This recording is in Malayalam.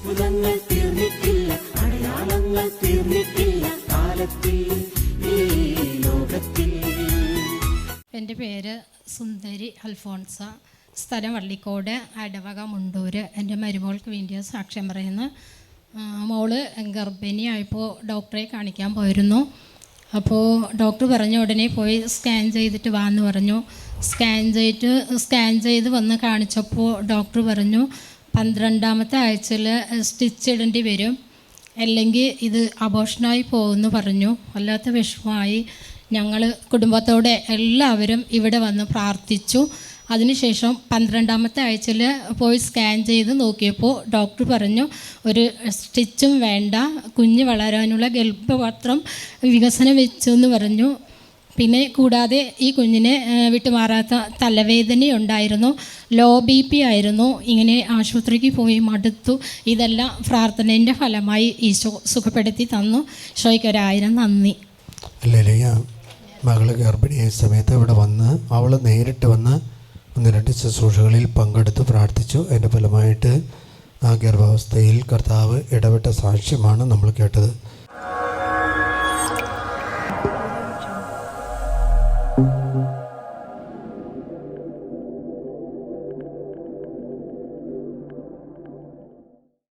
അത്ഭുതങ്ങൾ തീർന്നിട്ടില്ല, അടയാളങ്ങൾ തീർന്നിട്ടില്ല കാലത്തിൽ ഈ ലോകത്തിൽ. എൻ്റെ പേര് സുന്ദരി അൽഫോൺസ, സ്ഥലം വള്ളിക്കോട്, അടവക, മുണ്ടൂര്. എൻ്റെ മരുമോൾക്ക് വേണ്ടിയ സാക്ഷ്യം പറയുന്നു. മോള് ഗർഭിണിയായപ്പോൾ ഡോക്ടറെ കാണിക്കാൻ പോയിരുന്നു. അപ്പോൾ ഡോക്ടർ പറഞ്ഞ ഉടനെ പോയി സ്കാൻ ചെയ്തിട്ട് വാന്ന് പറഞ്ഞു. സ്കാൻ ചെയ്ത് വന്ന് കാണിച്ചപ്പോൾ ഡോക്ടർ പറഞ്ഞു 12ാമത്തെ ആഴ്ചയിൽ സ്റ്റിച്ച് ഇടേണ്ടി വരും, അല്ലെങ്കിൽ ഇത് അബോർഷനായി പോകുമെന്ന് പറഞ്ഞു. വല്ലാത്ത വിഷമമായി. ഞങ്ങൾ കുടുംബത്തോടെ എല്ലാവരും ഇവിടെ വന്ന് പ്രാർത്ഥിച്ചു. അതിനുശേഷം 12ാമത്തെ ആഴ്ചയിൽ പോയി സ്കാൻ ചെയ്ത് നോക്കിയപ്പോൾ ഡോക്ടർ പറഞ്ഞു ഒരു സ്റ്റിച്ചും വേണ്ട, കുഞ്ഞ് വളരാനുള്ള ഗർഭപാത്രം വികസനം വെച്ചു എന്ന് പറഞ്ഞു. പിന്നെ കൂടാതെ ഈ കുഞ്ഞിന് വിട്ടുമാറാത്ത തലവേദനയുണ്ടായിരുന്നു, ലോ BP ആയിരുന്നു. ഇങ്ങനെ ആശുപത്രിക്ക് പോയി മടുത്തു. ഇതെല്ലാം പ്രാർത്ഥനേൻ്റെ ഫലമായി ഈശോ സുഖപ്പെടുത്തി തന്നു. ഈശോയ്ക്ക് 1000 നന്ദി. മകൾ ഗർഭിണിയായ സമയത്ത് ഇവിടെ വന്ന് അവൾ നേരിട്ട് വന്ന് 1-2 ശുശ്രൂഷകളിൽ പങ്കെടുത്ത് പ്രാർത്ഥിച്ചു. അതിൻ്റെ ഫലമായിട്ട് ആ ഗർഭാവസ്ഥയിൽ കർത്താവ് ഇടപെട്ട സാക്ഷ്യമാണ് നമ്മൾ കേട്ടത്.